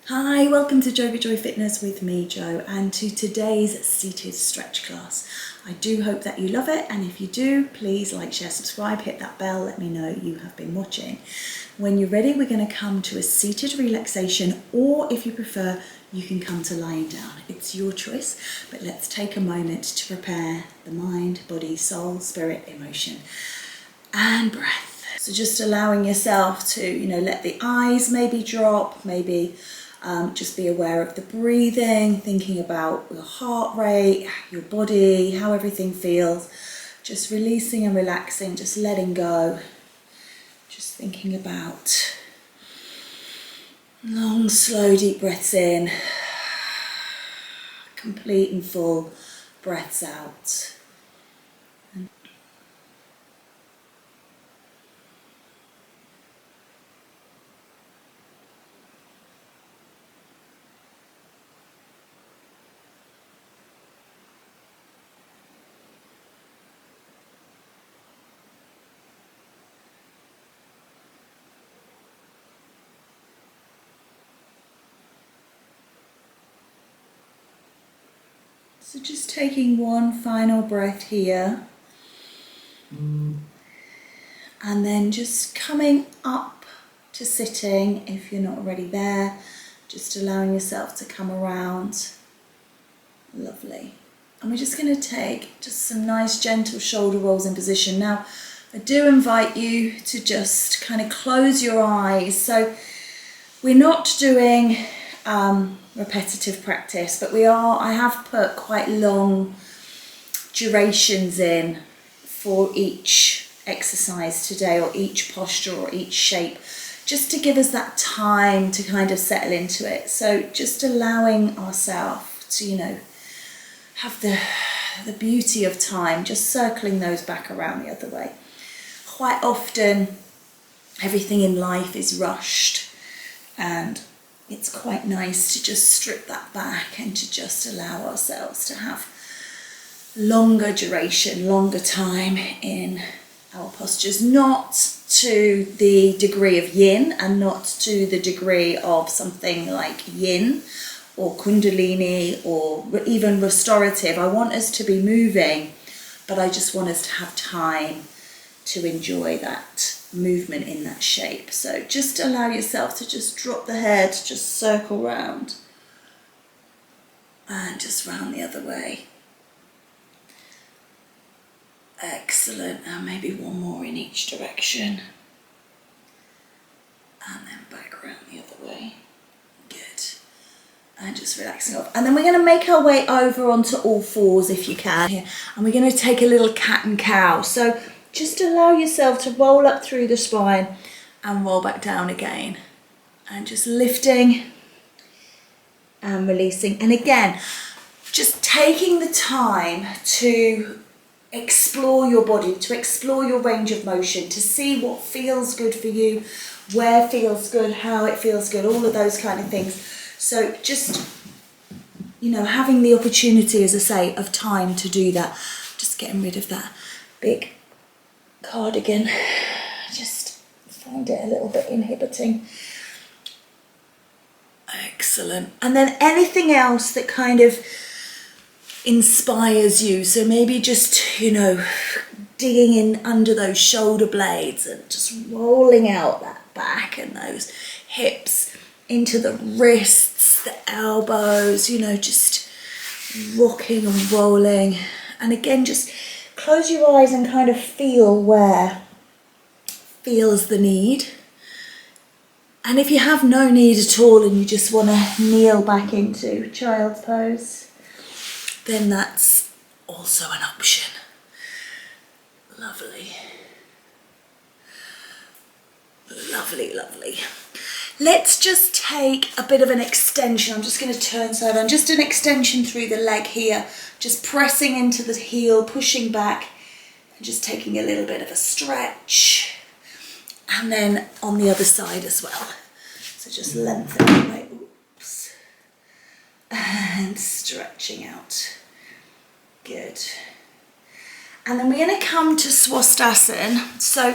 Hi, welcome to JoeGa Joy Fitness with me, Jo, and to today's seated stretch class. I do hope that you love it, and if you do, please like, share, subscribe, hit that bell, let me know you have been watching. When you're ready, we're going to come to a seated relaxation, or if you prefer, you can come to lying down. It's your choice, but let's take a moment to prepare the mind, body, soul, spirit, emotion, and breath. So just allowing yourself to, let the eyes maybe drop, maybe just be aware of the breathing, thinking about your heart rate, your body, how everything feels. Just releasing and relaxing, just letting go. Just thinking about long, slow, deep breaths in. Complete and full breaths out. So just taking one final breath here, and then just coming up to sitting if you're not already there, just allowing yourself to come around. Lovely. And we're just going to take just some nice gentle shoulder rolls in position. Now, I do invite you to just kind of close your eyes. So we're not doing repetitive practice, but I have put quite long durations in for each exercise today, or each posture, or each shape, just to give us that time to kind of settle into it. So just allowing ourselves to, have the beauty of time, just circling those back around the other way. Quite often, everything in life is rushed, and it's quite nice to just strip that back and to just allow ourselves to have longer duration, longer time in our postures, not to the degree of yin and not to the degree of something like yin or kundalini or even restorative. I want us to be moving, but I just want us to have time to enjoy that movement in that shape. So just allow yourself to just drop the head, just circle round, and just round the other way. Excellent. And maybe one more in each direction, and then back around the other way. Good. And just relaxing off. And then we're going to make our way over onto all fours if you can. And we're going to take a little cat and cow. So just allow yourself to roll up through the spine and roll back down again. And just lifting and releasing. And again, just taking the time to explore your body, to explore your range of motion, to see what feels good for you, where feels good, how it feels good, all of those kind of things. So just, having the opportunity, as I say, of time to do that. Just getting rid of that big cardigan. Just find it a little bit inhibiting. Excellent. And then anything else that kind of inspires you. So maybe just, digging in under those shoulder blades and just rolling out that back and those hips into the wrists, the elbows, just rocking and rolling. And again, just close your eyes and kind of feel where feels the need. And if you have no need at all and you just want to kneel back into child's pose, then that's also an option. Lovely. Lovely, lovely. Let's just take a bit of an extension. I'm just going to turn so on. Just an extension through the leg here. Just pressing into the heel, pushing back, and just taking a little bit of a stretch. And then on the other side as well. So just lengthening away. Oops. And stretching out. Good. And then we're going to come to Swastasana. So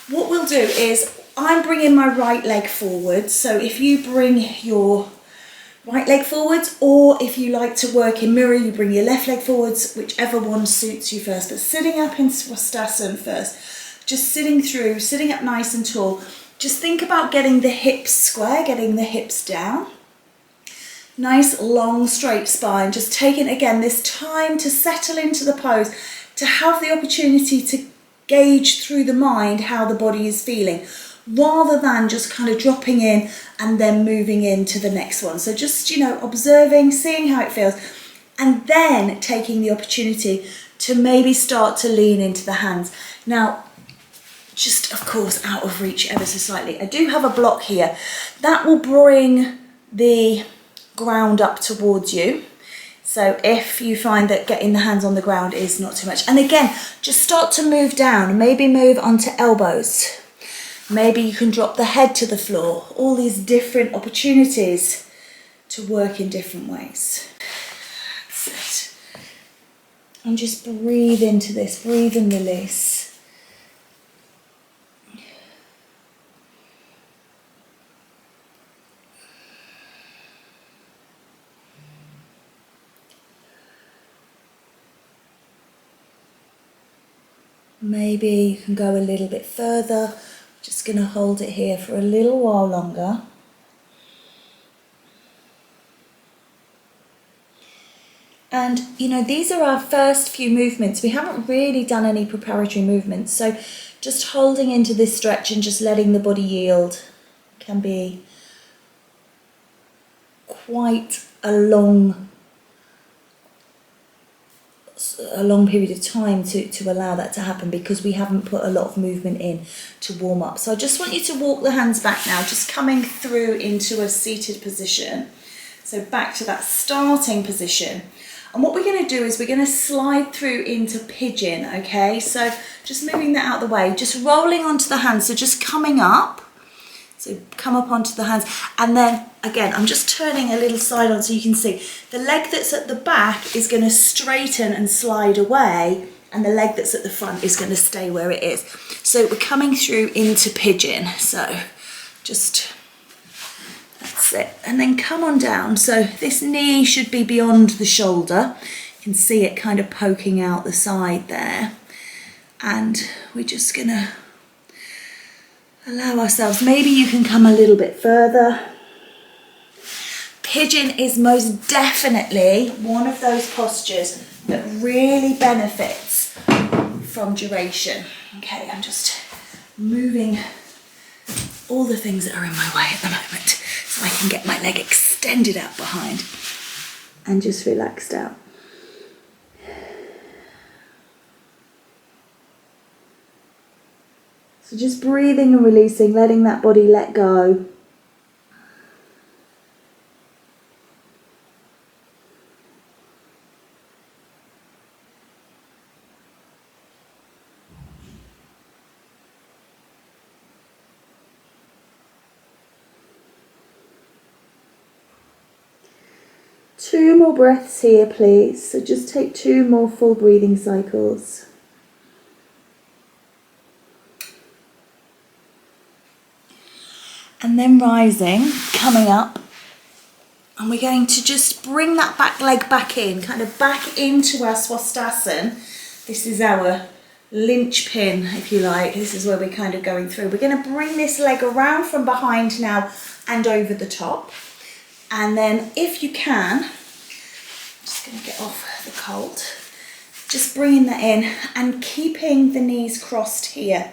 what we'll do is I'm bringing my right leg forward. So if you bring your right leg forwards, or if you like to work in mirror, you bring your left leg forwards, whichever one suits you first. But sitting up in Swastasana first, just sitting through, sitting up nice and tall. Just think about getting the hips square, getting the hips down. Nice, long, straight spine. Just taking, again, this time to settle into the pose, to have the opportunity to gauge through the mind how the body is feeling, rather than just kind of dropping in and then moving into the next one. So just, you know, observing, seeing how it feels, and then taking the opportunity to maybe start to lean into the hands. Now, just, of course, out of reach ever so slightly. I do have a block here. That will bring the ground up towards you. So if you find that getting the hands on the ground is not too much. And again, just start to move down. Maybe move onto elbows. Maybe you can drop the head to the floor. All these different opportunities to work in different ways. That's it. And just breathe into this. Breathe and release. Maybe you can go a little bit further. Just going to hold it here for a little while longer. And, you know, these are our first few movements. We haven't really done any preparatory movements. So just holding into this stretch and just letting the body yield can be quite a long period of time to allow that to happen, because we haven't put a lot of movement in to warm up. So I just want you to walk the hands back now, just coming through into a seated position. So back to that starting position. And what we're going to do is we're going to slide through into pigeon, okay? So just moving that out of the way, just rolling onto the hands, so just coming up. So come up onto the hands, and then again, I'm just turning a little side on so you can see. The leg that's at the back is going to straighten and slide away, and the leg that's at the front is going to stay where it is. So we're coming through into pigeon. So just, that's it. And then come on down. So this knee should be beyond the shoulder. You can see it kind of poking out the side there. And we're just going to allow ourselves, maybe you can come a little bit further. Pigeon is most definitely one of those postures that really benefits from duration. Okay, I'm just moving all the things that are in my way at the moment so I can get my leg extended out behind and just relaxed out. So just breathing and releasing, letting that body let go. Two more breaths here, please. So just take 2 more full breathing cycles. And then rising, coming up, and we're going to just bring that back leg back in, kind of back into our Swastasana. This is our linchpin, if you like. This is where we're kind of going through. We're going to bring this leg around from behind now and over the top. And then if you can, I'm just going to get off the cold, just bringing that in and keeping the knees crossed here.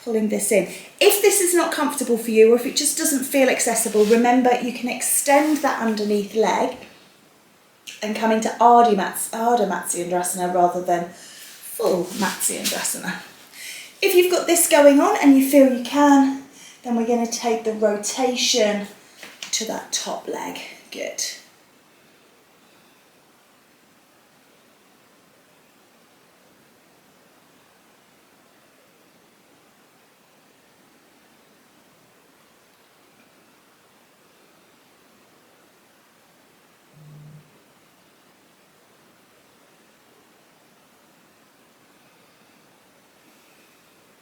Pulling this in. If this is not comfortable for you, or if it just doesn't feel accessible, remember you can extend that underneath leg and come into Ardha Matsyendrasana rather than full Matsyendrasana. If you've got this going on and you feel you can, then we're going to take the rotation to that top leg. Good.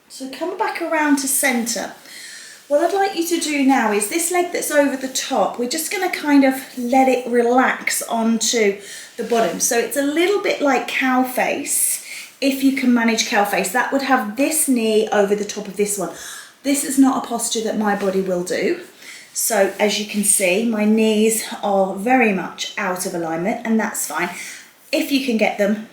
So come back around to centre. What I'd like you to do now is this leg that's over the top, we're just going to kind of let it relax onto the bottom. So it's a little bit like cow face. If you can manage cow face, that would have this knee over the top of this one. This is not a posture that my body will do. So as you can see, my knees are very much out of alignment, and that's fine. If you can get them,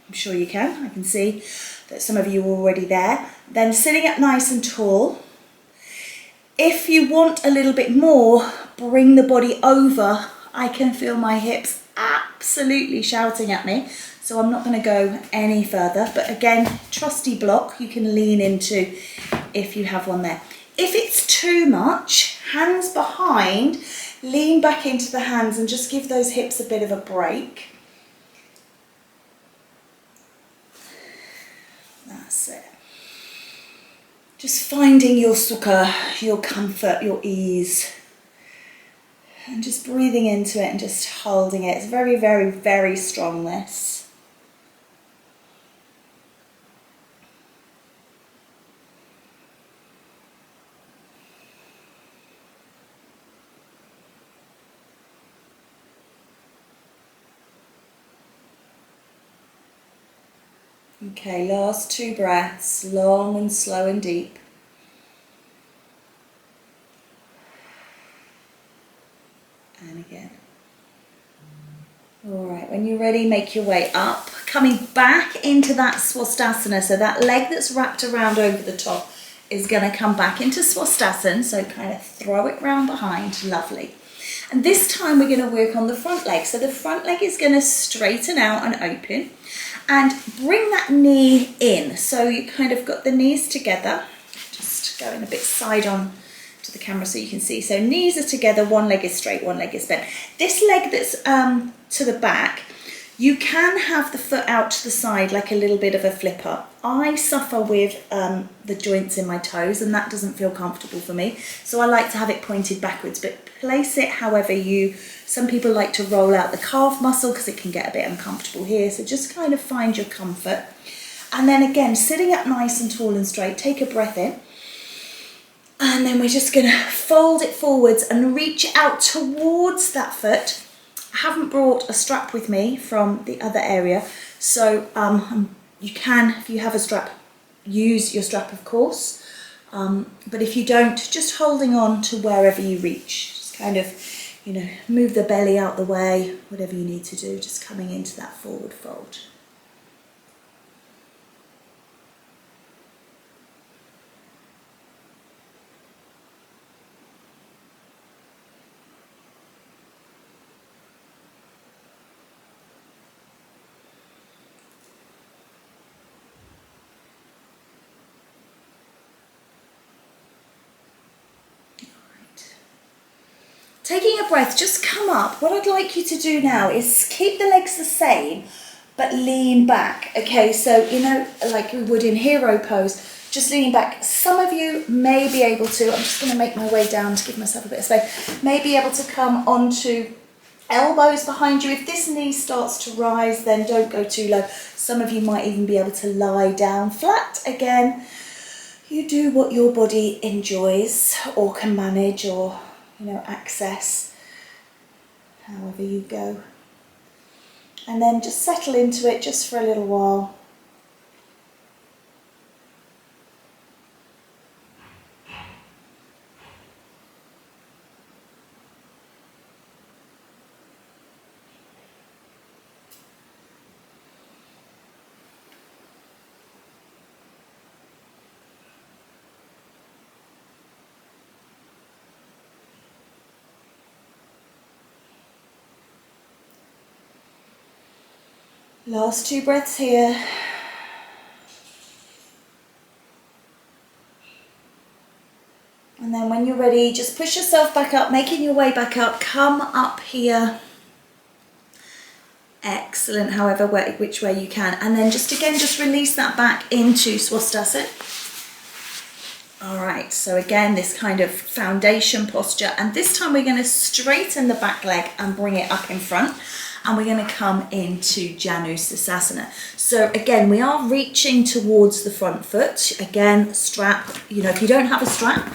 I'm sure you can. I can see that some of you are already there. Then sitting up nice and tall. If you want a little bit more, bring the body over. I can feel my hips absolutely shouting at me, so I'm not going to go any further. But again, trusty block you can lean into if you have one there. If it's too much, hands behind, lean back into the hands and just give those hips a bit of a break. That's it. Just finding your sukha, your comfort, your ease, and just breathing into it and just holding it. It's very, very, very strong, this. Okay, last 2 breaths, long and slow and deep. And again. All right, when you're ready, make your way up, coming back into that Swastasana. So that leg that's wrapped around over the top is going to come back into Swastasana. So kind of throw it round behind, lovely. And this time we're going to work on the front leg. So the front leg is going to straighten out and open. And bring that knee in. So you kind of got the knees together. Just going a bit side on to the camera so you can see. So knees are together, one leg is straight, one leg is bent. This leg that's to the back, you can have the foot out to the side like a little bit of a flipper. I suffer with the joints in my toes, and that doesn't feel comfortable for me. So I like to have it pointed backwards, but place it however you, some people like to roll out the calf muscle because it can get a bit uncomfortable here. So just kind of find your comfort. And then again, sitting up nice and tall and straight, take a breath in. And then we're just gonna fold it forwards and reach out towards that foot. I haven't brought a strap with me from the other area. So you can, if you have a strap, use your strap of course. But if you don't, just holding on to wherever you reach. Just kind of, you know, move the belly out the way, whatever you need to do, just coming into that forward fold. Taking a breath, just come up. What I'd like you to do now is keep the legs the same, but lean back. Okay, so, you know, like we would in hero pose, just leaning back. Some of you may be able to, I'm just going to make my way down to give myself a bit of space, may be able to come onto elbows behind you. If this knee starts to rise, then don't go too low. Some of you might even be able to lie down flat. Again, you do what your body enjoys or can manage or, you know, access, however you go. And then just settle into it just for a little while. Last 2 breaths here. And then when you're ready, just push yourself back up, making your way back up. Come up here. Excellent, however, which way you can. And then just again, just release that back into Swastasana. All right, so again, this kind of foundation posture. And this time we're going to straighten the back leg and bring it up in front. and we're going to come into Janusasana. So again, we are reaching towards the front foot. Again, strap, you know, if you don't have a strap,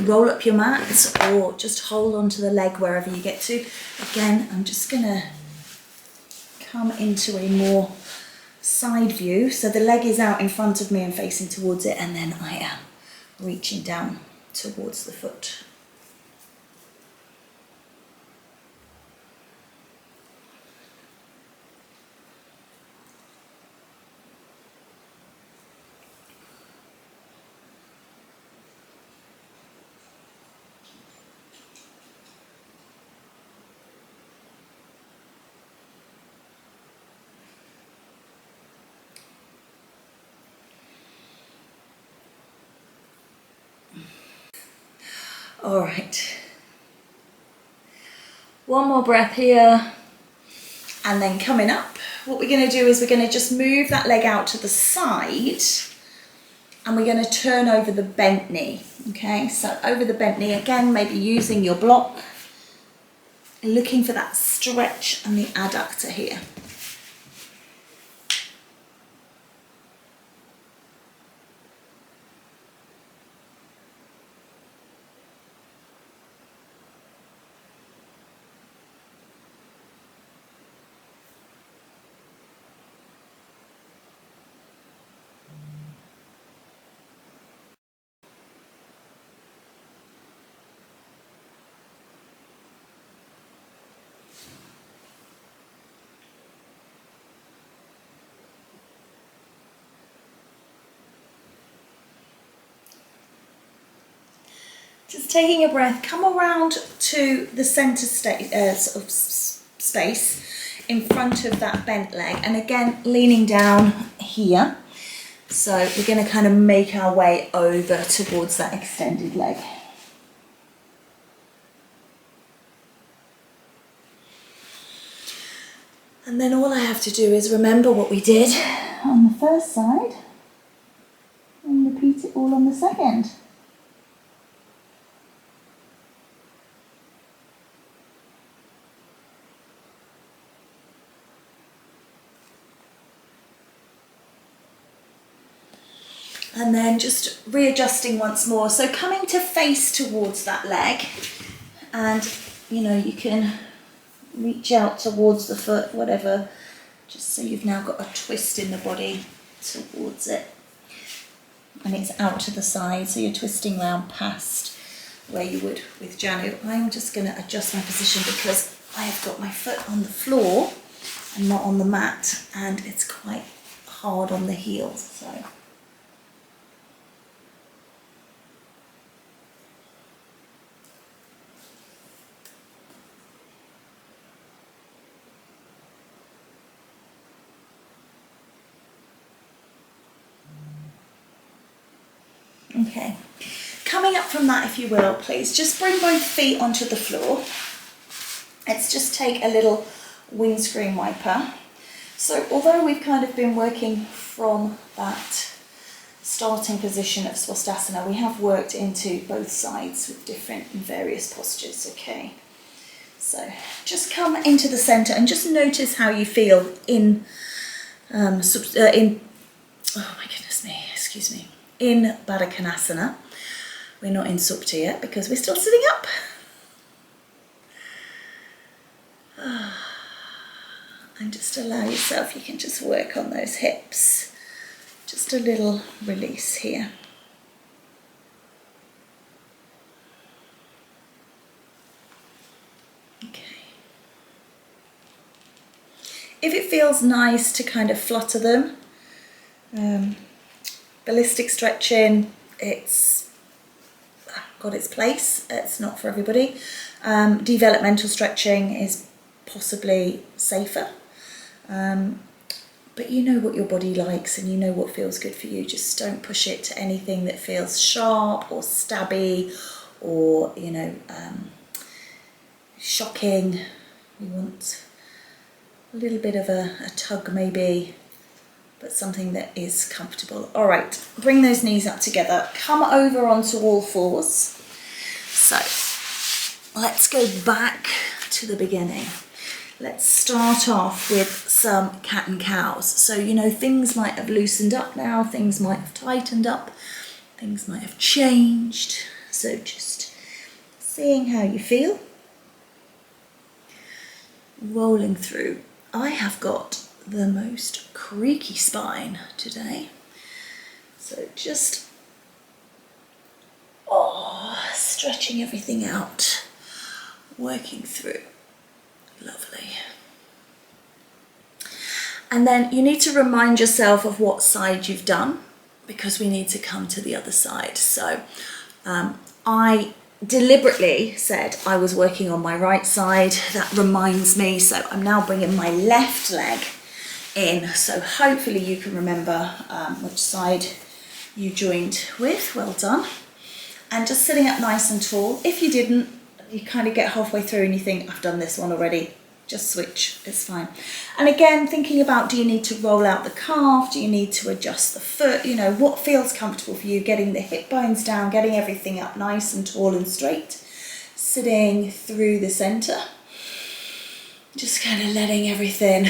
roll up your mat or just hold onto the leg wherever you get to. Again, I'm just going to come into a more side view. So the leg is out in front of me and facing towards it, and then I am reaching down towards the foot. All right, one more breath here, and then coming up, what we're going to do is we're going to just move that leg out to the side, and we're going to turn over the bent knee. Okay, so over the bent knee, again, maybe using your block, looking for that stretch and the adductor here. Just taking a breath, come around to the centre sort of space in front of that bent leg, and again leaning down here. So we're going to kind of make our way over towards that extended leg. And then all I have to do is remember what we did on the first side and repeat it all on the second. And then just readjusting once more. So coming to face towards that leg, and you know, you can reach out towards the foot, whatever, just so you've now got a twist in the body towards it. And it's out to the side, so you're twisting round past where you would with Janu. I'm just going to adjust my position because I have got my foot on the floor and not on the mat, and it's quite hard on the heels. So. Okay, coming up from that, if you will, please just bring both feet onto the floor. Let's just take a little windscreen wiper. So although we've kind of been working from that starting position of Swastasana, we have worked into both sides with different and various postures, okay? So just come into the centre and just notice how you feel in, oh my goodness me, excuse me. In Baddha Konasana. We're not in Supta yet because we're still sitting up. And just allow yourself, you can just work on those hips. Just a little release here. Okay. If it feels nice to kind of flutter them, ballistic stretching, it's got its place. It's not for everybody. Developmental stretching is possibly safer. But you know what your body likes and you know what feels good for you. Just don't push it to anything that feels sharp or stabby or, you know, shocking. You want a little bit of a tug maybe, but something that is comfortable. All right, bring those knees up together. Come over onto all fours. So let's go back to the beginning. let's start off with some cat and cows. So, you know, things might have loosened up now, things might have tightened up, things might have changed. So just seeing how you feel. Rolling through. I have got the most creaky spine today. So just, stretching everything out, working through. Lovely. And then you need to remind yourself of what side you've done, because we need to come to the other side. So I deliberately said I was working on my right side. That reminds me, so I'm now bringing my left leg in. So hopefully you can remember which side you joined with. Well done. And just sitting up nice and tall. If you didn't, you kind of get halfway through and you think, I've done this one already, just switch, it's fine. And again, thinking about, do you need to roll out the calf? Do you need to adjust the foot? You know, what feels comfortable for you? Getting the hip bones down, getting everything up nice and tall and straight. Sitting through the center. Just kind of letting everything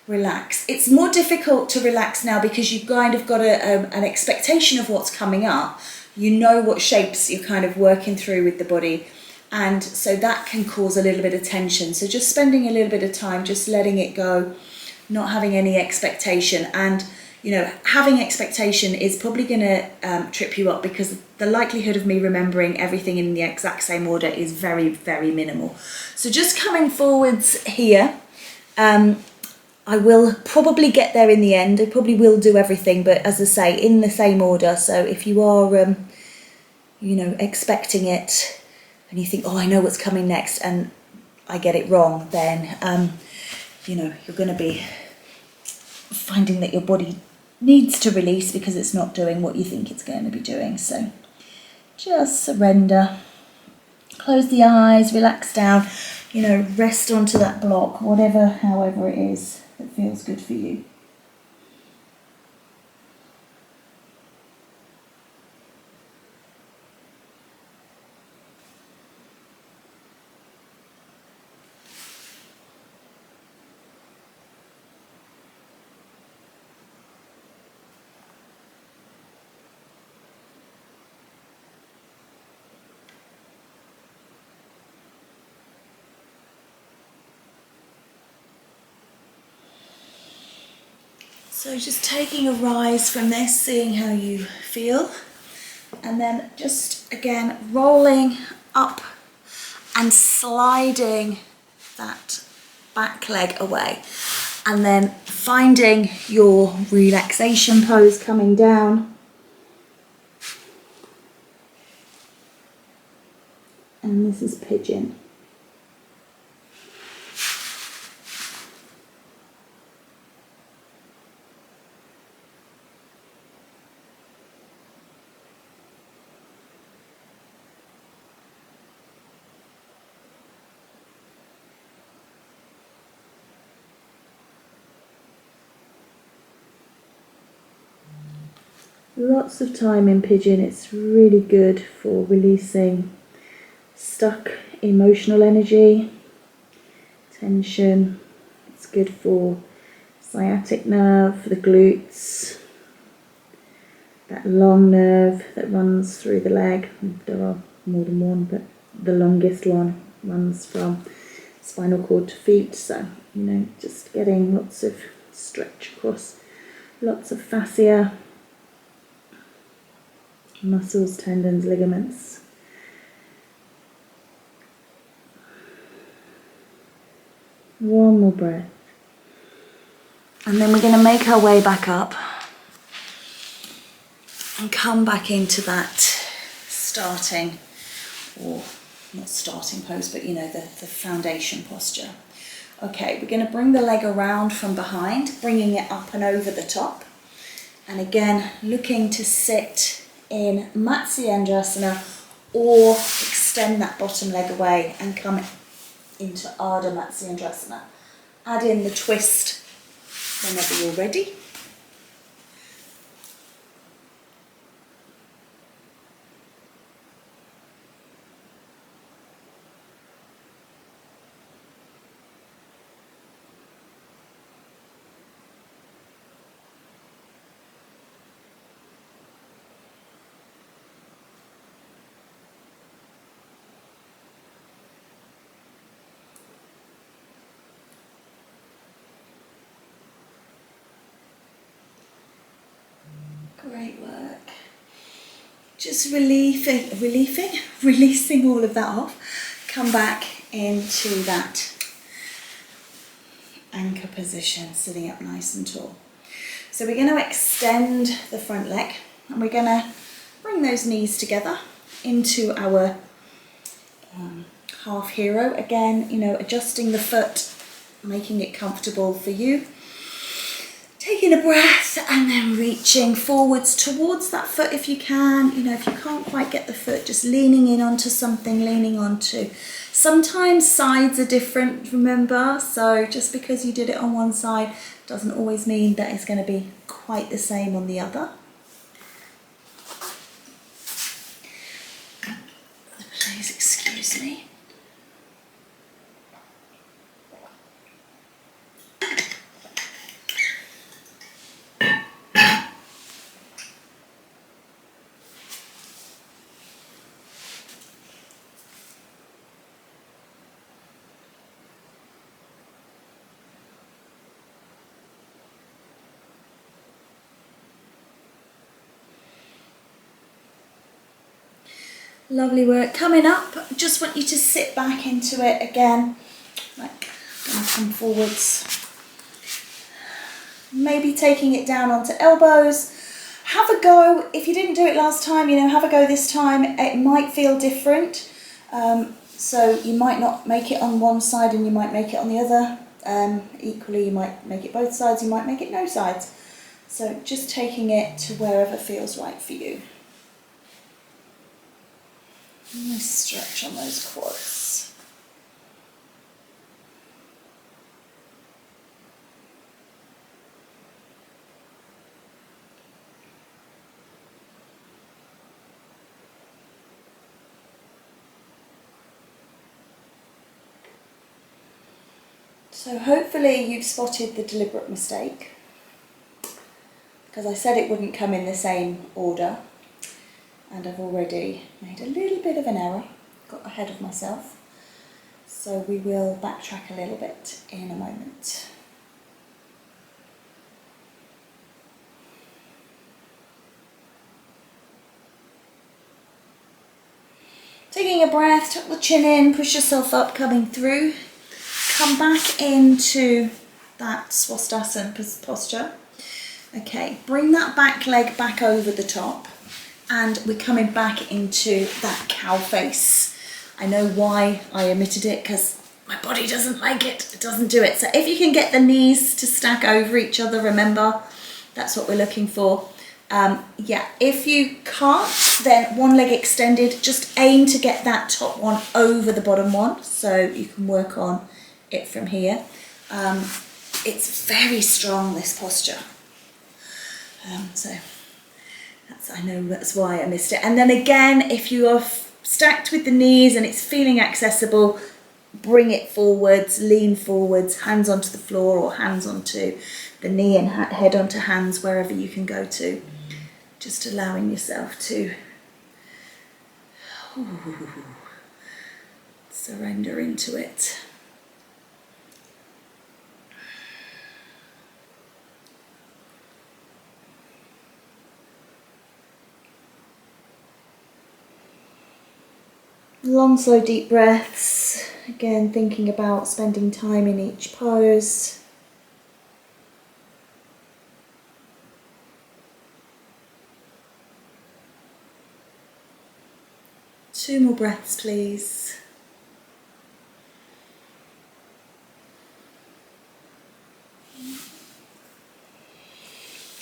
relax. It's more difficult to relax now because you've kind of got an expectation of what's coming up. You know what shapes you're kind of working through with the body, and so that can cause a little bit of tension. So just spending a little bit of time just letting it go, not having any expectation. And you know, having expectation is probably going to trip you up, because the likelihood of me remembering everything in the exact same order is very, very minimal. So just coming forwards here. I will probably get there in the end. I probably will do everything, but as I say, in the same order. So if you are, you know, expecting it and you think, oh, I know what's coming next, and I get it wrong, then, you know, you're going to be finding that your body needs to release because it's not doing what you think it's going to be doing. So just surrender. Close the eyes, relax down, you know, rest onto that block, however it is that feels good for you. So just taking a rise from this, seeing how you feel, and then just again rolling up and sliding that back leg away, and then finding your relaxation pose, coming down, and this is pigeon. Lots of time in pigeon. It's really good for releasing stuck emotional energy, tension. It's good for sciatic nerve, for the glutes, that long nerve that runs through the leg. There are more than one, but the longest one runs from spinal cord to feet. So, you know, just getting lots of stretch across, lots of fascia, muscles, tendons, ligaments. One more breath. And then we're going to make our way back up and come back into that starting, or not starting pose, but you know, the foundation posture. Okay, we're going to bring the leg around from behind, bringing it up and over the top. And again, looking to sit in Matsyendrasana, or extend that bottom leg away and come into Ardha Matsyendrasana. Add in the twist whenever you're ready. Great work. Just releasing all of that off. Come back into that anchor position, sitting up nice and tall. So we're going to extend the front leg and we're going to bring those knees together into our half hero. Again, you know, adjusting the foot, making it comfortable for you. Taking a breath and then reaching forwards towards that foot if you can. You know, if you can't quite get the foot, just leaning in onto something, leaning onto. Sometimes sides are different, remember? So just because you did it on one side doesn't always mean that it's going to be quite the same on the other. Please excuse me. Lovely work. Coming up, just want you to sit back into it again. Like, gonna come forwards. Maybe taking it down onto elbows. Have a go. If you didn't do it last time, you know, have a go this time. It might feel different. So you might not make it on one side and you might make it on the other. Equally, you might make it both sides, you might make it no sides. So just taking it to wherever feels right for you. Nice stretch on those quads. So hopefully you've spotted the deliberate mistake, because I said it wouldn't come in the same order. And I've already made a little bit of an error, got ahead of myself. So we will backtrack a little bit in a moment. Taking a breath, tuck the chin in, push yourself up, coming through. Come back into that Swastasana posture. Okay, bring that back leg back over the top. And we're coming back into that cow face. I know why I omitted it, because my body doesn't like it. It doesn't do it. So if you can get the knees to stack over each other, remember, that's what we're looking for. Yeah, if you can't, then one leg extended. Just aim to get that top one over the bottom one, so you can work on it from here. It's very strong, this posture. I know that's why I missed it. And then again, if you are stacked with the knees and it's feeling accessible, bring it forwards, lean forwards, hands onto the floor or hands onto the knee and head onto hands, wherever you can go to. Just allowing yourself to surrender into it. Long, slow, deep breaths. Again, thinking about spending time in each pose. Two more breaths, please.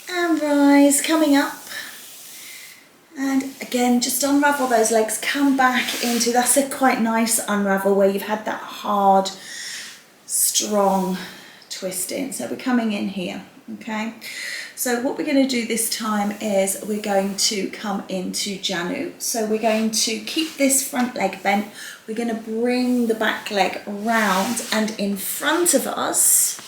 And rise, coming up. And again, just unravel those legs, come back into, that's a quite nice unravel where you've had that hard, strong twist in. So we're coming in here, okay? So what we're going to do this time is we're going to come into Janu. So we're going to keep this front leg bent. We're going to bring the back leg round and in front of us.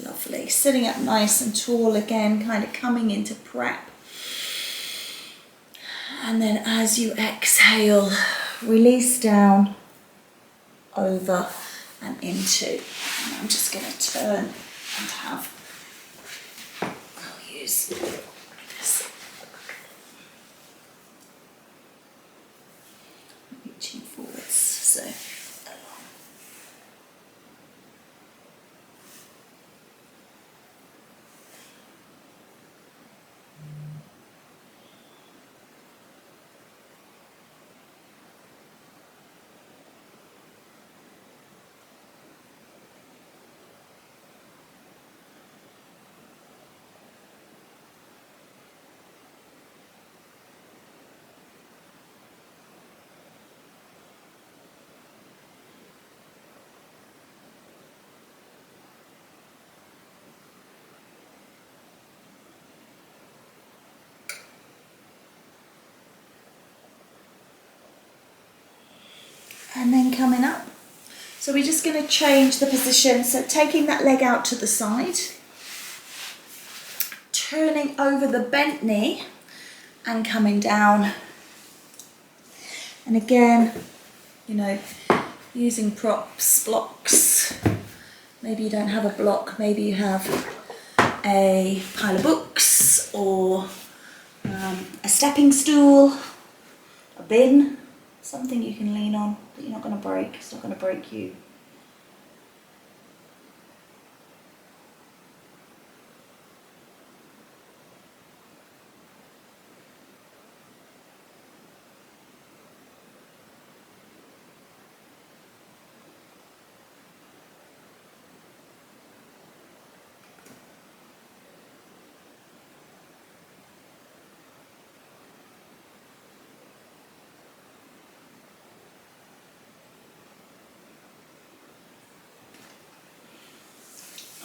Lovely. Sitting up nice and tall again, kind of coming into prep. And then as you exhale, release down, over and into. And I'm just going to turn and have, I'll use this and then coming up. So we're just going to change the position, so taking that leg out to the side, turning over the bent knee and coming down. And again, you know, using props, blocks. Maybe you don't have a block, maybe you have a pile of books or a stepping stool, a bin, something you can lean on that you're not going to break. It's not going to break you.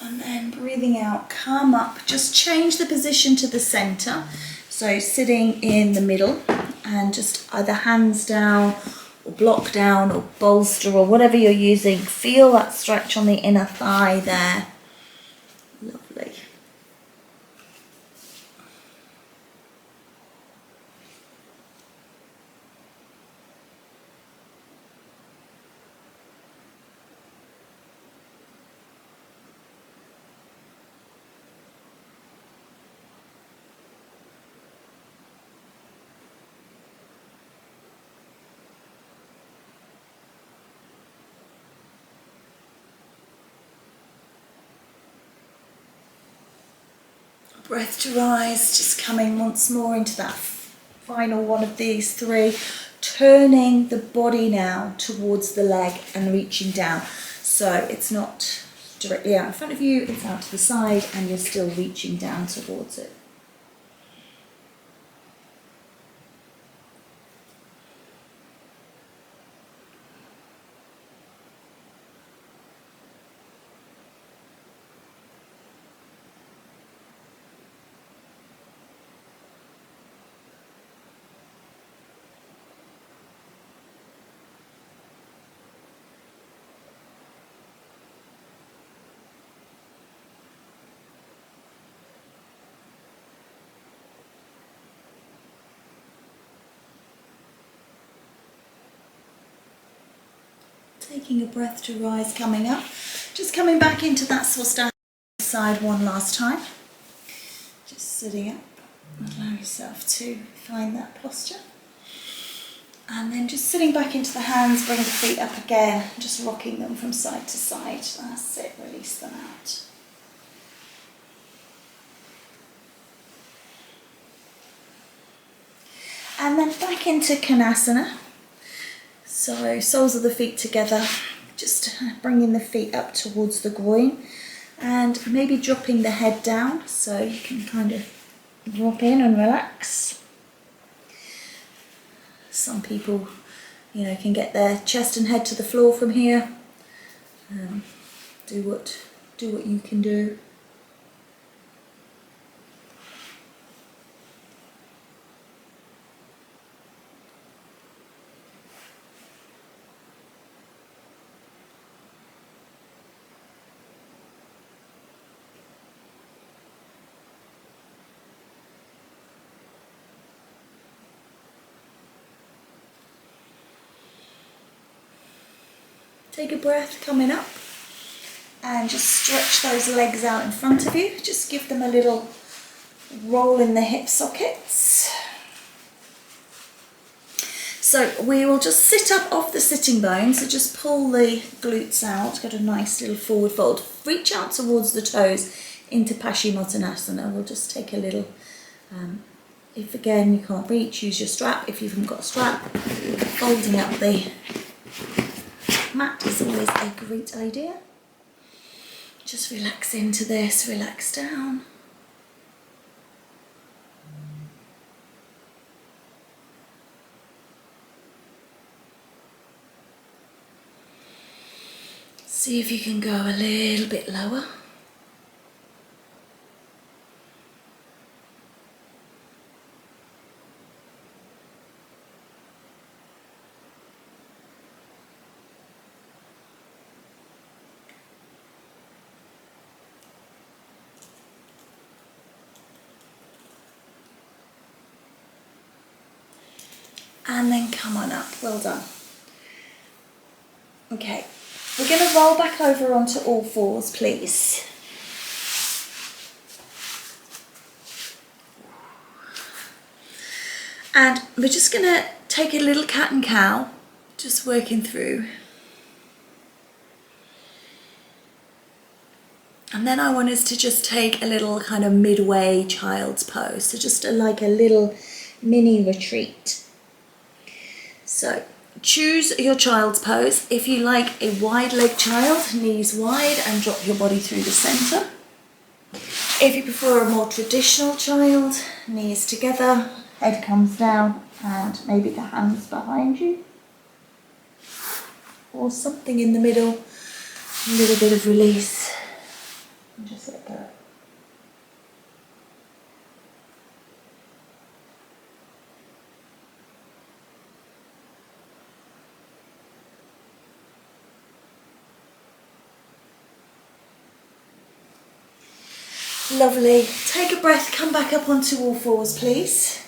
And then breathing out, come up, just change the position to the center. So sitting in the middle and just either hands down or block down or bolster or whatever you're using. Feel that stretch on the inner thigh there. Lovely. Breath to rise, just coming once more into that final one of these three. Turning the body now towards the leg and reaching down. So it's not directly out in front of you, it's out to the side and you're still reaching down towards it. Taking a breath to rise, coming up. Just coming back into that Swastika side one last time. Just sitting up. Allow yourself to find that posture. And then just sitting back into the hands, bring the feet up again, just rocking them from side to side. That's it, release them out. And then back into Konasana. So soles of the feet together, just bringing the feet up towards the groin and maybe dropping the head down so you can kind of drop in and relax. Some people, you know, can get their chest and head to the floor from here. Do what you can do. Take a breath coming up and just stretch those legs out in front of you. Just give them a little roll in the hip sockets. So we will just sit up off the sitting bones, so just pull the glutes out, get a nice little forward fold. Reach out towards the toes into Paschimottanasana. We'll just take a little, if again you can't reach, use your strap. If you haven't got a strap, folding up the mat is always a great idea. Just relax into this, relax down. See if you can go a little bit lower. And then come on up. Well done. Okay, we're going to roll back over onto all fours, please. And we're just going to take a little cat and cow, just working through. And then I want us to just take a little kind of midway child's pose. So just like a little mini retreat. So choose your child's pose. If you like a wide leg child, knees wide and drop your body through the center. If you prefer a more traditional child, knees together, head comes down and maybe the hands behind you. Or something in the middle, a little bit of release. And just let go. Lovely. Take a breath, come back up onto all fours, please.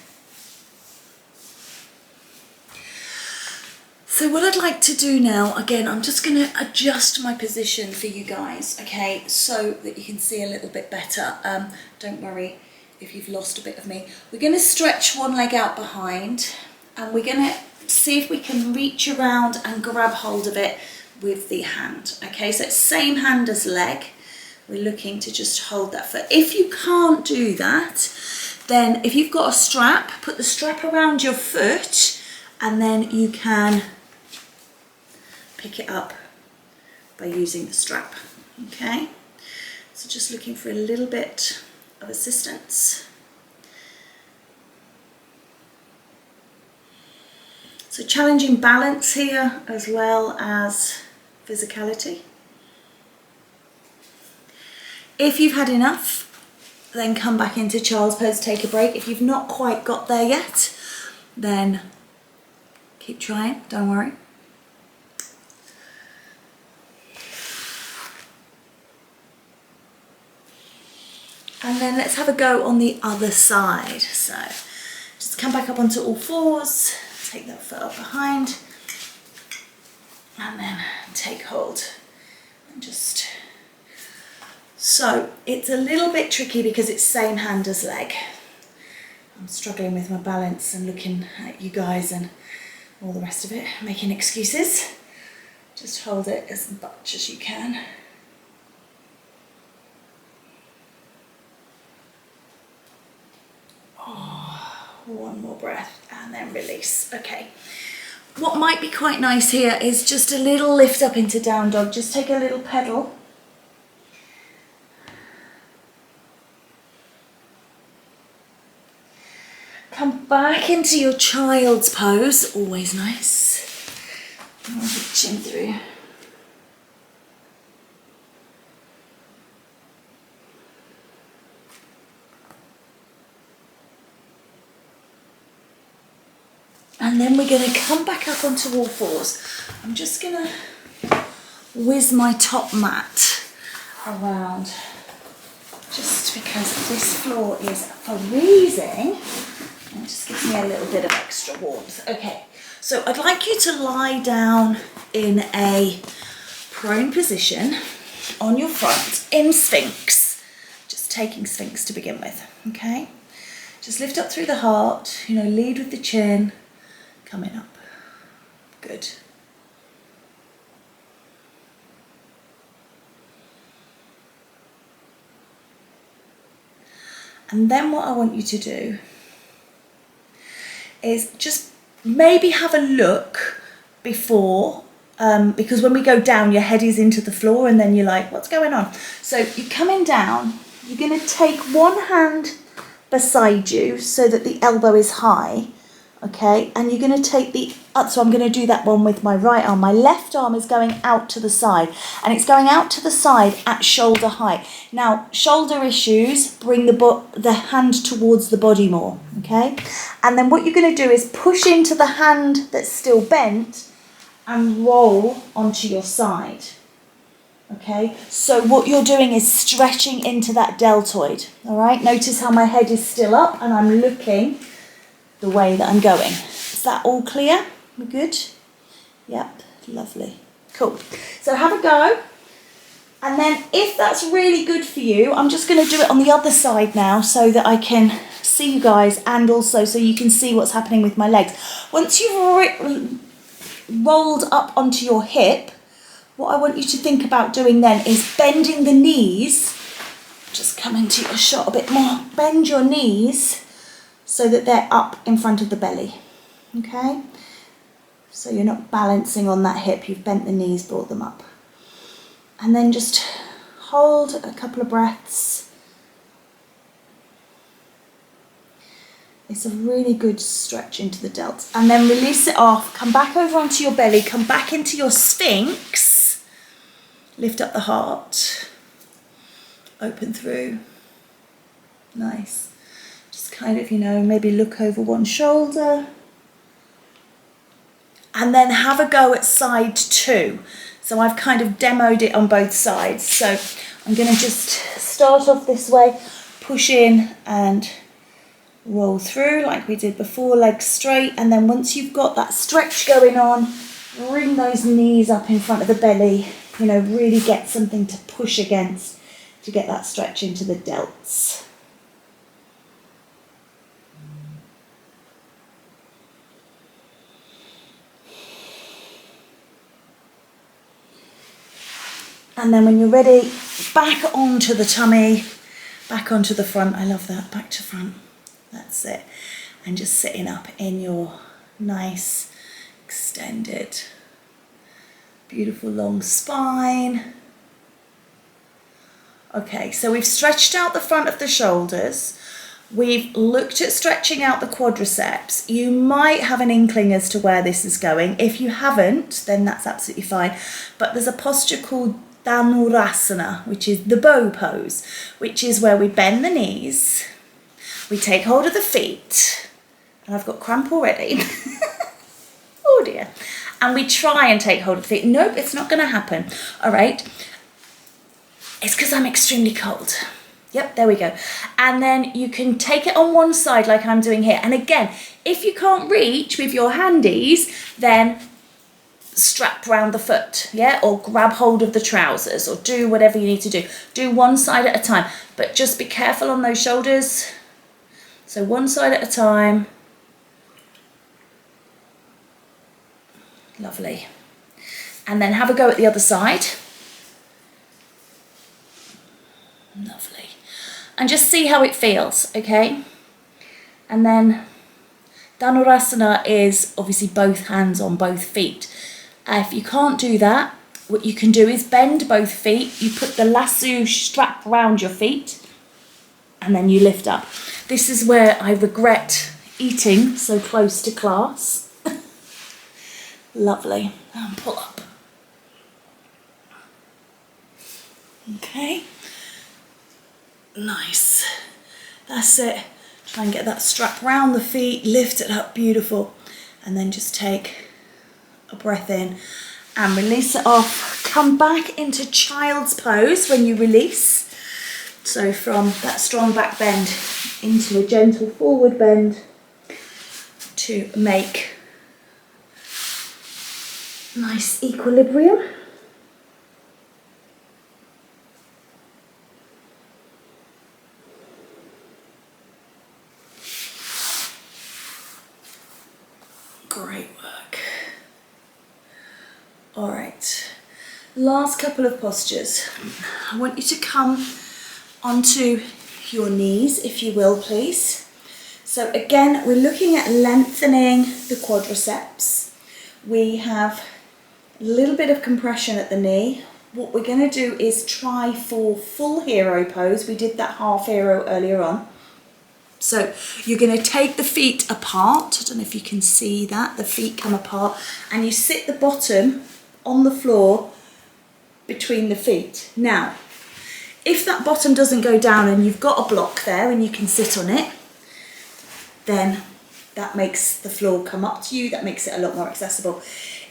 So what I'd like to do now, again, I'm just going to adjust my position for you guys, okay, so that you can see a little bit better. Don't worry if you've lost a bit of me. We're going to stretch one leg out behind and we're going to see if we can reach around and grab hold of it with the hand, okay, so it's same hand as leg. We're looking to just hold that foot. If you can't do that, then if you've got a strap, put the strap around your foot and then you can pick it up by using the strap, okay? So just looking for a little bit of assistance. So challenging balance here as well as physicality. If you've had enough, then come back into child's pose, take a break. If you've not quite got there yet, then keep trying, don't worry. And then let's have a go on the other side. So just come back up onto all fours, take that foot up behind, and then take hold. And just, so it's a little bit tricky because it's same hand as leg. I'm struggling with my balance and looking at you guys and all the rest of it, making excuses. Just hold it as much as you can. One more breath and then release. Okay. What might be quite nice here is just a little lift up into down dog. Just take a little pedal. Come back into your child's pose. Always nice. Reaching through. And then we're going to come back up onto all fours. I'm just going to whiz my top mat around just because this floor is freezing. It just gives me a little bit of extra warmth. Okay, so I'd like you to lie down in a prone position on your front in Sphinx. Just taking Sphinx to begin with, okay? Just lift up through the heart, you know, lead with the chin. Coming up. Good. And then what I want you to do is just maybe have a look before, because when we go down, your head is into the floor and then you're like, what's going on? So you're coming down, you're going to take one hand beside you so that the elbow is high. Okay, and you're going to take the, so I'm going to do that one with my right arm. My left arm is going out to the side, and it's going out to the side at shoulder height. Now, shoulder issues bring the hand towards the body more, okay? And then what you're going to do is push into the hand that's still bent and roll onto your side, okay? So what you're doing is stretching into that deltoid, all right? Notice how my head is still up and I'm looking the way that I'm going. Is that all clear? We're good? Yep, lovely. Cool. So have a go. And then if that's really good for you, I'm just going to do it on the other side now so that I can see you guys and also so you can see what's happening with my legs. Once you've rolled up onto your hip, what I want you to think about doing then is bending the knees. Just come into your shot a bit more. Bend your knees so that they're up in front of the belly. Okay? So you're not balancing on that hip, you've bent the knees, brought them up. And then just hold a couple of breaths. It's a really good stretch into the delts. And then release it off, come back over onto your belly, come back into your sphinx. Lift up the heart. Open through. Nice. Just kind of, maybe look over one shoulder. And then have a go at side 2. So I've kind of demoed it on both sides. So I'm going to just start off this way, push in and roll through like we did before, legs straight. And then once you've got that stretch going on, bring those knees up in front of the belly, really get something to push against to get that stretch into the delts. And then when you're ready, back onto the tummy, back onto the front. I love that, back to front. That's it. And just sitting up in your nice, extended, beautiful long spine. Okay, so we've stretched out the front of the shoulders. We've looked at stretching out the quadriceps. You might have an inkling as to where this is going. If you haven't, then that's absolutely fine. But there's a posture called Dhanurasana, which is the bow pose, which is where we bend the knees, we take hold of the feet, and I've got cramp already. Oh dear. And we try and take hold of the feet. Nope, it's not going to happen. All right. It's because I'm extremely cold. Yep, there we go. And then you can take it on one side like I'm doing here. And again, if you can't reach with your handies, then strap round the foot, yeah, or grab hold of the trousers, or do whatever you need to do. Do one side at a time, but just be careful on those shoulders. So one side at a time. Lovely. And then have a go at the other side. Lovely. And just see how it feels, okay? And then Dhanurasana is obviously both hands on both feet. If you can't do that, what you can do is bend both feet. You put the lasso strap around your feet and then you lift up. This is where I regret eating so close to class. Lovely. And pull up. Okay. Nice. That's it. Try and get that strap around the feet, lift it up, beautiful. And then just take a breath in and release it off. Come back into child's pose when you release. So from that strong back bend into a gentle forward bend to make nice equilibrium. Great work. All right, last couple of postures. I want you to come onto your knees, if you will, please. So again, we're looking at lengthening the quadriceps. We have a little bit of compression at the knee. What we're going to do is try for full hero pose. We did that half hero earlier on. So you're going to take the feet apart. I don't know if you can see that. The feet come apart and you sit the bottom on the floor between the feet. Now, if that bottom doesn't go down and you've got a block there and you can sit on it, then that makes the floor come up to you. That makes it a lot more accessible.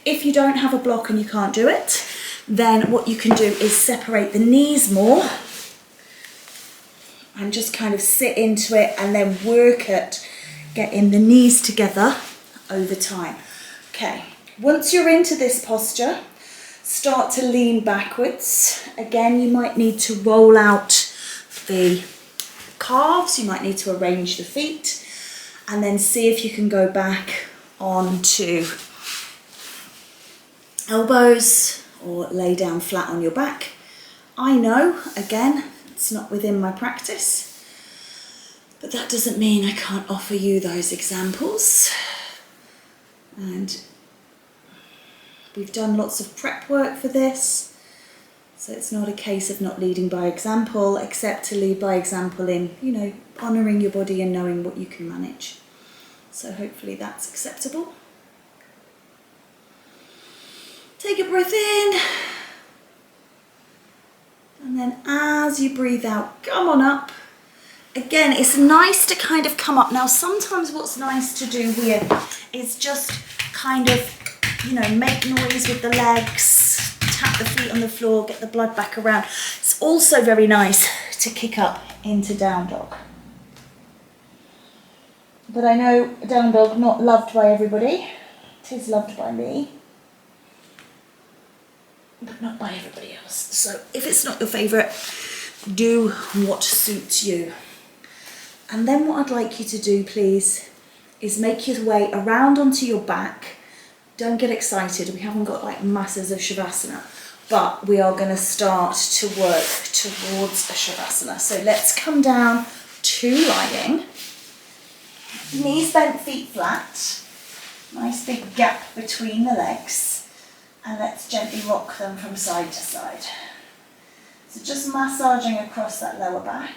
If you don't have a block and you can't do it, then what you can do is separate the knees more and just kind of sit into it and then work at getting the knees together over time. Okay, once you're into this posture, start to lean backwards. Again, you might need to roll out the calves, you might need to arrange the feet, and then see if you can go back onto elbows or lay down flat on your back. I know, again, it's not within my practice, but that doesn't mean I can't offer you those examples. And we've done lots of prep work for this, so it's not a case of not leading by example, except to lead by example in, you know, honouring your body and knowing what you can manage. So hopefully that's acceptable. Take a breath in, and then as you breathe out, come on up. Again, it's nice to kind of come up. Now, sometimes what's nice to do here is just kind of, you know, make noise with the legs, tap the feet on the floor, get the blood back around. It's also very nice to kick up into down dog. But I know down dog, not loved by everybody. It is loved by me, but not by everybody else. So if it's not your favourite, do what suits you. And then what I'd like you to do, please, is make your way around onto your back. Don't get excited, we haven't got like masses of Shavasana, but we are going to start to work towards a Shavasana. So let's come down to lying. Knees bent, feet flat. Nice big gap between the legs. And let's gently rock them from side to side. So just massaging across that lower back.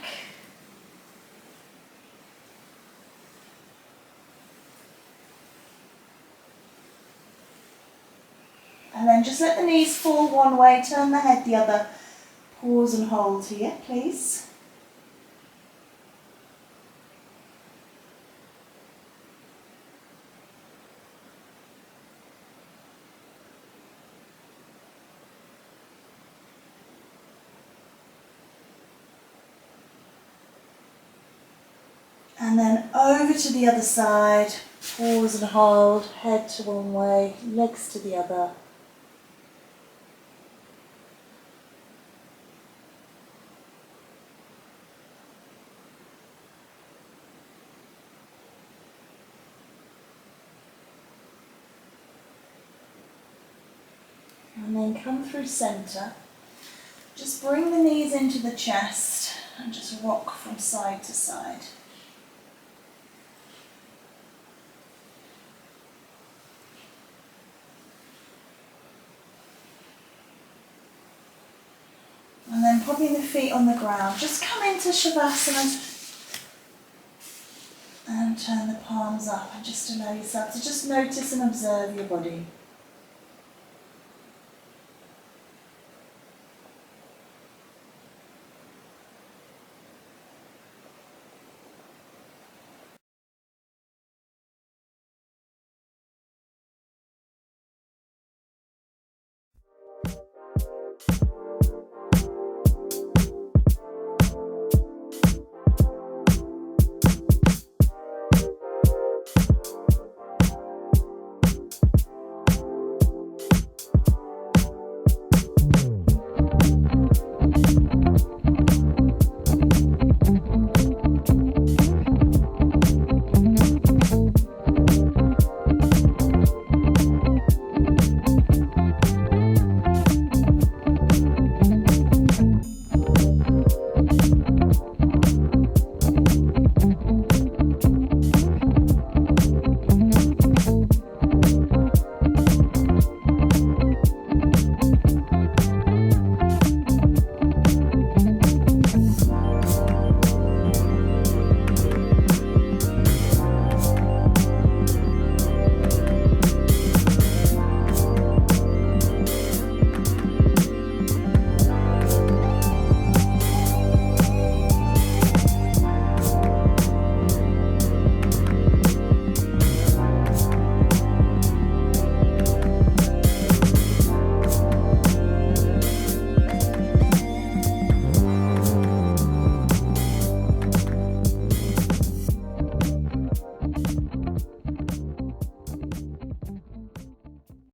And then just let the knees fall one way, turn the head the other. Pause and hold here, please. And then over to the other side, pause and hold, head to one way, legs to the other. And then come through centre. Just bring the knees into the chest and just rock from side to side. And then popping the feet on the ground. Just come into Shavasana and turn the palms up and just allow yourself to just notice and observe your body.